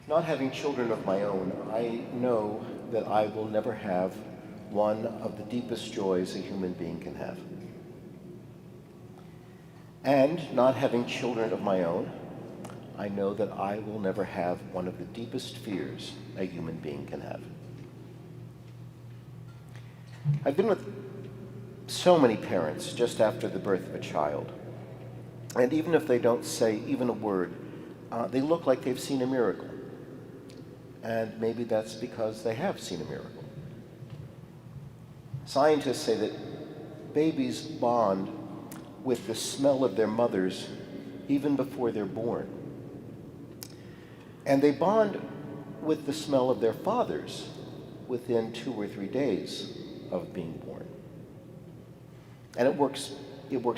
Not having children of my own, I know that I will never have one of the deepest joys a human being can have. And not having children of my own, I know that I will never have one of the deepest fears a human being can have. I've been with so many parents just after the birth of a child, and even if they don't say even a word, they look like they've seen a miracle. And maybe that's because they have seen a miracle. Scientists say that babies bond with the smell of their mothers even before they're born. And they bond with the smell of their fathers within 2 or 3 days of being born. And it works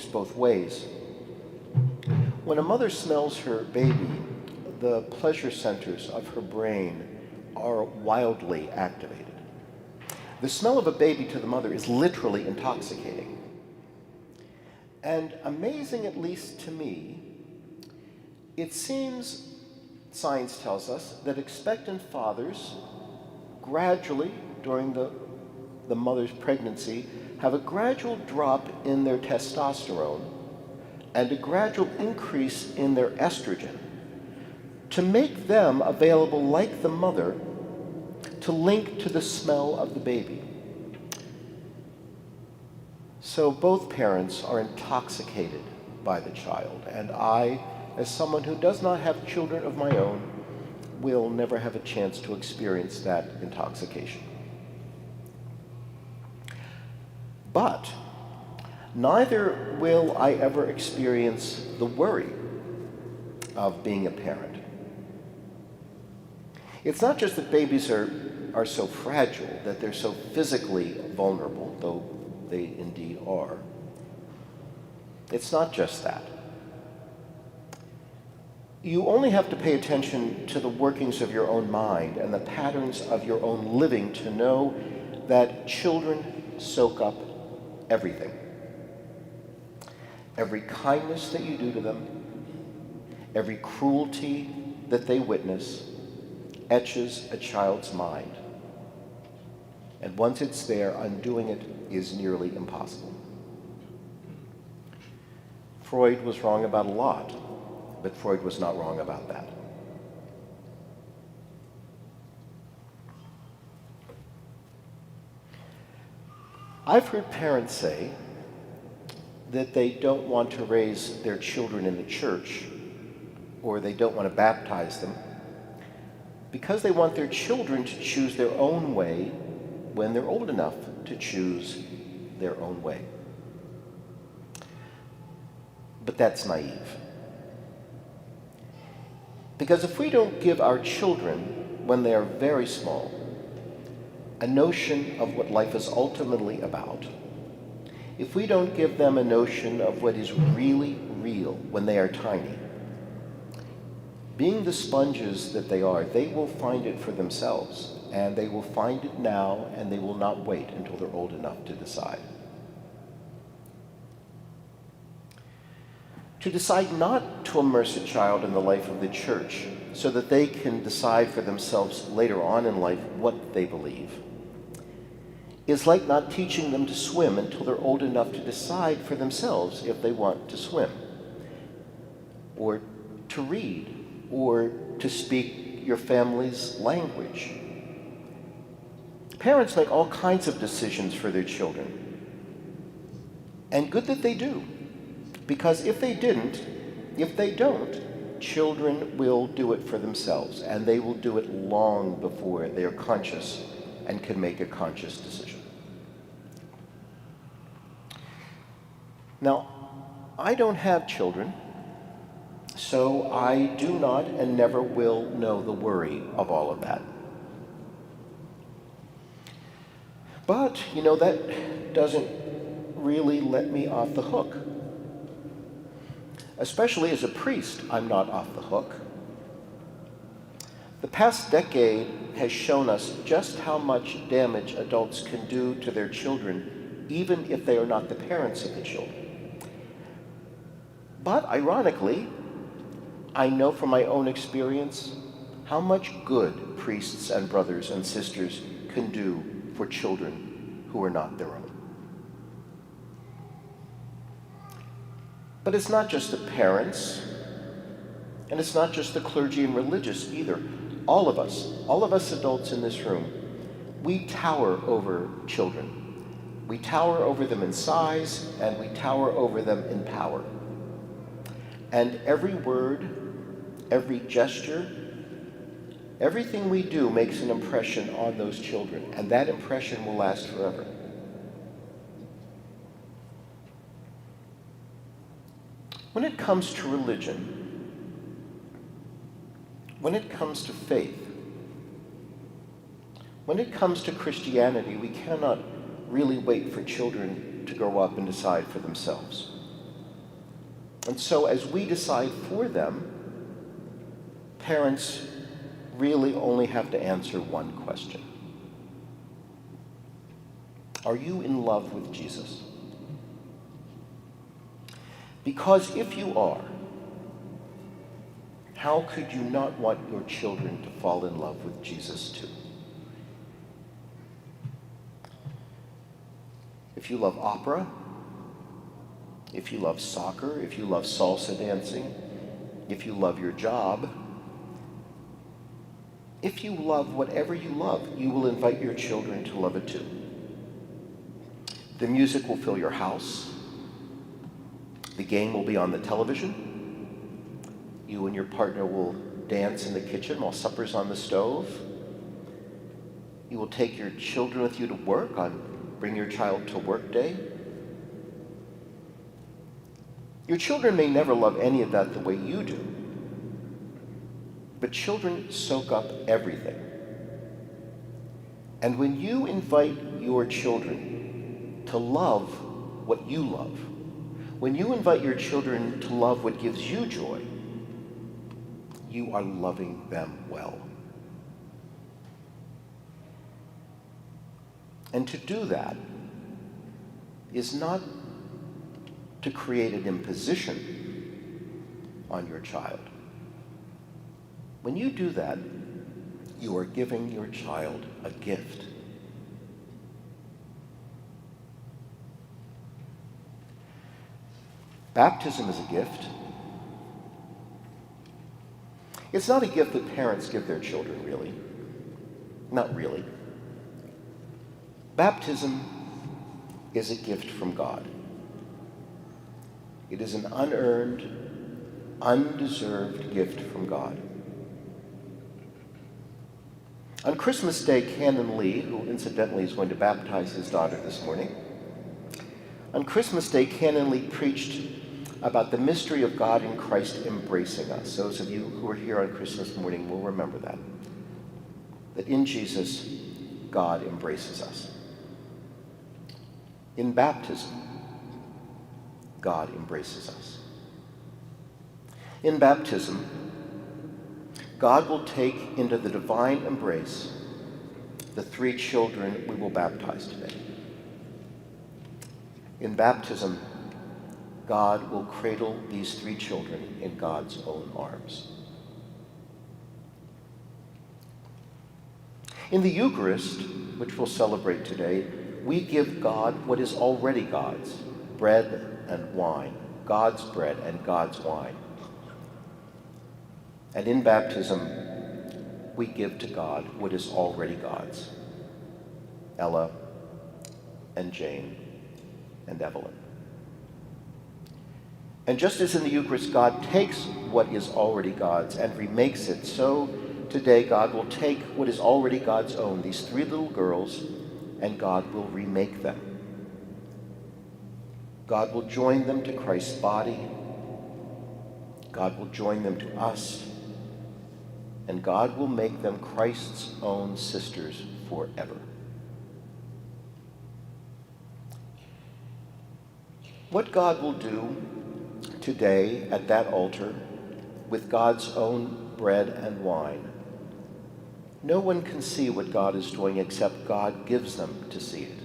both ways. When a mother smells her baby, the pleasure centers of her brain are wildly activated. The smell of a baby to the mother is literally intoxicating. And amazing, at least to me, it seems, science tells us, that expectant fathers gradually, during the mother's pregnancy, have a gradual drop in their testosterone and a gradual increase in their estrogen to make them available, like the mother, to link to the smell of the baby. So both parents are intoxicated by the child, and I, as someone who does not have children of my own, will never have a chance to experience that intoxication. But neither will I ever experience the worry of being a parent. It's not just that babies are so fragile, that they're so physically vulnerable, though they indeed are. It's not just that. You only have to pay attention to the workings of your own mind and the patterns of your own living to know that children soak up everything. Every kindness that you do to them, every cruelty that they witness, etches a child's mind. And once it's there, undoing it is nearly impossible. Freud was wrong about a lot, but Freud was not wrong about that. I've heard parents say that they don't want to raise their children in the church, or they don't want to baptize them, because they want their children to choose their own way when they're old enough to choose their own way. But that's naive. Because if we don't give our children, when they are very small, a notion of what life is ultimately about, if we don't give them a notion of what is really real when they are tiny, being the sponges that they are, they will find it for themselves, and they will find it now, and they will not wait until they're old enough to decide. To decide not to immerse a child in the life of the church so that they can decide for themselves later on in life what they believe is like not teaching them to swim until they're old enough to decide for themselves if they want to swim, or to read, or to speak your family's language. Parents make all kinds of decisions for their children, and good that they do, because if they don't, children will do it for themselves, and they will do it long before they are conscious and can make a conscious decision. Now, I don't have children, so I do not and never will know the worry of all of that. But, that doesn't really let me off the hook. Especially as a priest, I'm not off the hook. The past decade has shown us just how much damage adults can do to their children, even if they are not the parents of the children. But ironically, I know from my own experience how much good priests and brothers and sisters can do for children who are not their own. But it's not just the parents, and it's not just the clergy and religious either. All of us adults in this room, we tower over children. We tower over them in size, and we tower over them in power. And every word, every gesture, everything we do makes an impression on those children, and that impression will last forever. When it comes to religion, when it comes to faith, when it comes to Christianity, we cannot really wait for children to grow up and decide for themselves. And so as we decide for them, parents really only have to answer one question. Are you in love with Jesus? Because if you are, how could you not want your children to fall in love with Jesus too? If you love opera, if you love soccer, if you love salsa dancing, if you love your job, if you love whatever you love, you will invite your children to love it too. The music will fill your house. The game will be on the television. You and your partner will dance in the kitchen while supper's on the stove. You will take your children with you to work on Bring Your Child to Work Day. Your children may never love any of that the way you do, but children soak up everything. And when you invite your children to love what you love, when you invite your children to love what gives you joy, you are loving them well. And to do that is not to create an imposition on your child. When you do that, you are giving your child a gift. Baptism is a gift. It's not a gift that parents give their children, really. Not really. Baptism is a gift from God. It is an unearned, undeserved gift from God. On Christmas Day, Canon Lee, who incidentally is going to baptize his daughter this morning, on Christmas Day, Canon Lee preached about the mystery of God in Christ embracing us. Those of you who are here on Christmas morning will remember that. That in Jesus, God embraces us. In baptism, God embraces us. In baptism, God will take into the divine embrace the three children we will baptize today. In baptism, God will cradle these three children in God's own arms. In the Eucharist, which we'll celebrate today, we give God what is already God's, bread and wine, God's bread and God's wine. And in baptism, we give to God what is already God's, Ella and Jane and Evelyn. And just as in the Eucharist, God takes what is already God's and remakes it, so today God will take what is already God's own, these three little girls, and God will remake them. God will join them to Christ's body. God will join them to us. And God will make them Christ's own sisters forever. What God will do today at that altar with God's own bread and wine, no one can see what God is doing except God gives them to see it.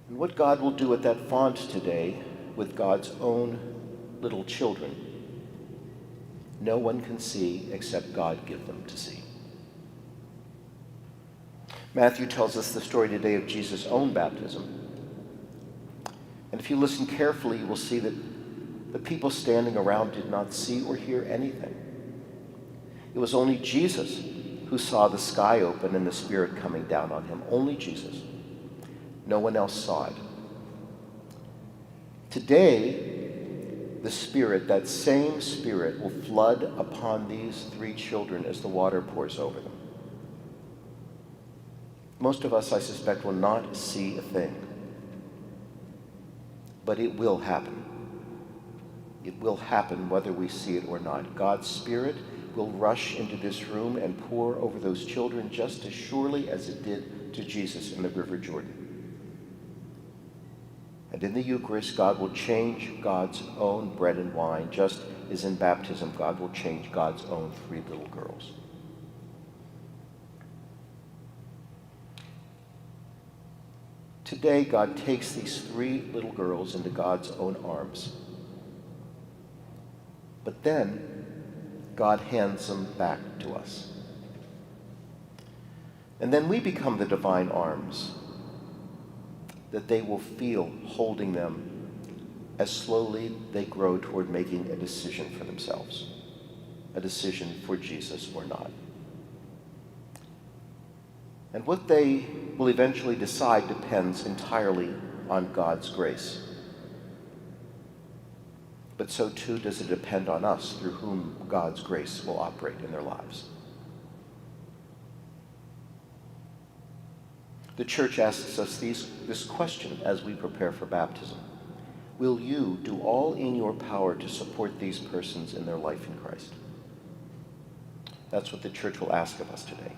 And what God will do at that font today with God's own little children no one can see except God give them to see. Matthew tells us the story today of Jesus' own baptism. And if you listen carefully, you will see that the people standing around did not see or hear anything. It was only Jesus who saw the sky open and the Spirit coming down on him. Only Jesus. No one else saw it. Today, the Spirit, that same Spirit, will flood upon these three children as the water pours over them. Most of us, I suspect, will not see a thing. But it will happen. It will happen whether we see it or not. God's Spirit will rush into this room and pour over those children just as surely as it did to Jesus in the River Jordan. And in the Eucharist, God will change God's own bread and wine, just as in baptism, God will change God's own three little girls. Today, God takes these three little girls into God's own arms. But then, God hands them back to us. And then we become the divine arms that they will feel holding them as slowly they grow toward making a decision for themselves, a decision for Jesus or not. And what they will eventually decide depends entirely on God's grace. But so too does it depend on us, through whom God's grace will operate in their lives. The Church asks us this question as we prepare for baptism. Will you do all in your power to support these persons in their life in Christ? That's what the Church will ask of us today.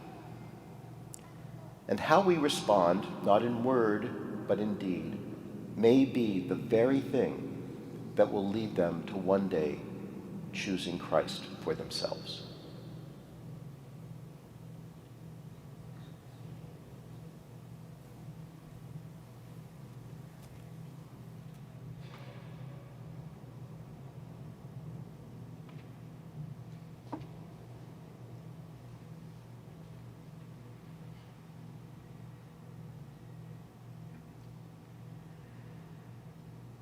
And how we respond, not in word, but in deed, may be the very thing that will lead them to one day choosing Christ for themselves.